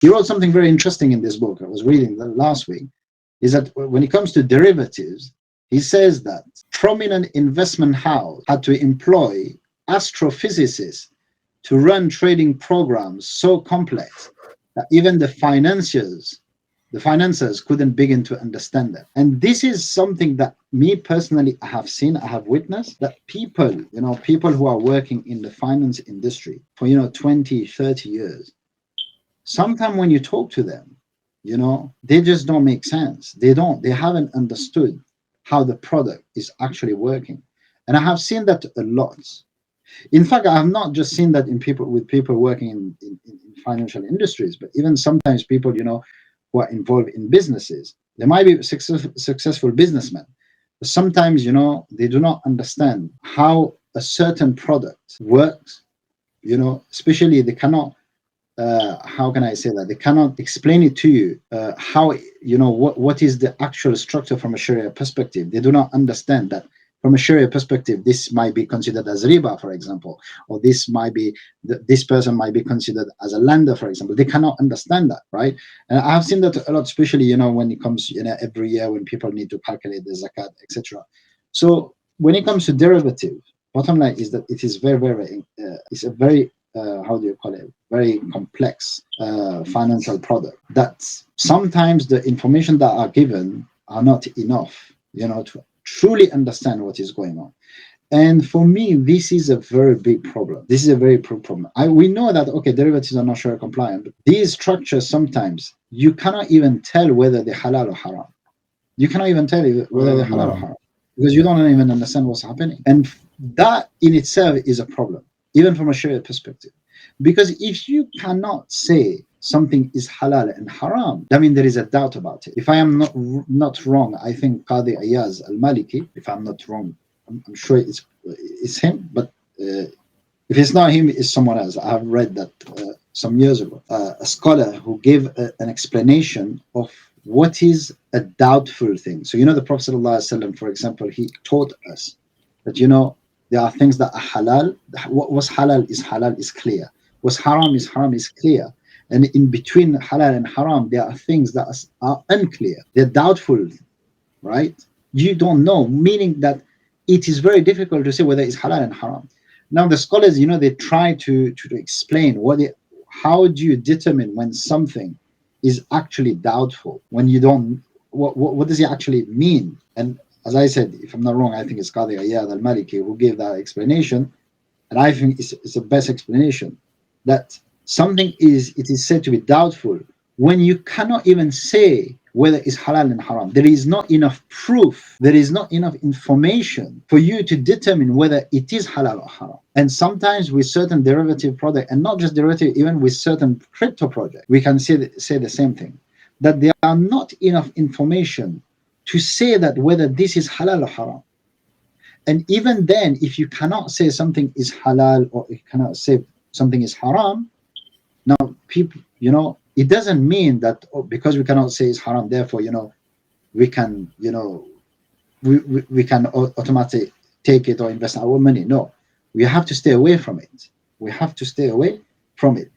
He wrote something very interesting in this book. I was reading that last week. Is that when it comes to derivatives, he says that prominent investment house had to employ astrophysicists to run trading programs so complex that even the financiers couldn't begin to understand them. And this is something that me personally I have seen, I have witnessed, that people, people who are working in the finance industry for 20, 30 years, sometimes when you talk to them, they just don't make sense. They haven't understood how the product is actually working. And I have seen that a lot. In fact, I have not just seen that with people working in financial industries, but even sometimes people, who are involved in businesses. They might be successful businessmen, but sometimes, they do not understand how a certain product works, especially they cannot, how can I say that? They cannot explain it to you, how, what is the actual structure from a Sharia perspective. They do not understand that from a Sharia perspective, this might be considered as riba, for example, or this person might be considered as a lender, for example. They cannot understand that, right? And I've seen that a lot, especially, when it comes, every year when people need to calculate the zakat, etc. So when it comes to derivative, bottom line is that it is very, it's a very, how do you call it? Very complex financial product. That sometimes the information that are given are not enough, to truly understand what is going on. And for me, this is a very big problem. This is a very big problem. We know that, okay, derivatives are not Sharia compliant, but these structures, sometimes you cannot even tell whether they're halal or haram. You cannot even tell whether they're halal or haram, because you don't even understand what's happening. And that in itself is a problem, even from a Sharia perspective. Because if you cannot say something is halal and haram, I mean, there is a doubt about it. If I am not wrong, I think Qadi Ayaz al-Maliki, if I'm not wrong, I'm sure it's him, but if it's not him, it's someone else. I have read that some years ago, a scholar who gave an explanation of what is a doubtful thing. So, the Prophet ﷺ, for example, he taught us that, there are things that are halal. What was halal is clear. What's haram is clear. And in between halal and haram, there are things that are unclear. They're doubtful, right? You don't know, meaning that it is very difficult to say whether it's halal and haram. Now, the scholars, they try to explain how do you determine when something is actually doubtful, when you don't, what does it actually mean? And as I said, if I'm not wrong, I think it's Qadi Ayad al-Maliki who gave that explanation. And I think it's the best explanation, that something is said to be doubtful when you cannot even say whether it's halal and haram. There is not enough proof, there is not enough information for you to determine whether it is halal or haram. And sometimes with certain derivative product, and not just derivative, even with certain crypto project, we can say the same thing, that there are not enough information to say that whether this is halal or haram. And even then, if you cannot say something is halal or you cannot say something is haram, now people, it doesn't mean that because we cannot say it's haram, therefore, we can, we can automatically take it or invest our money. No, we have to stay away from it. We have to stay away from it.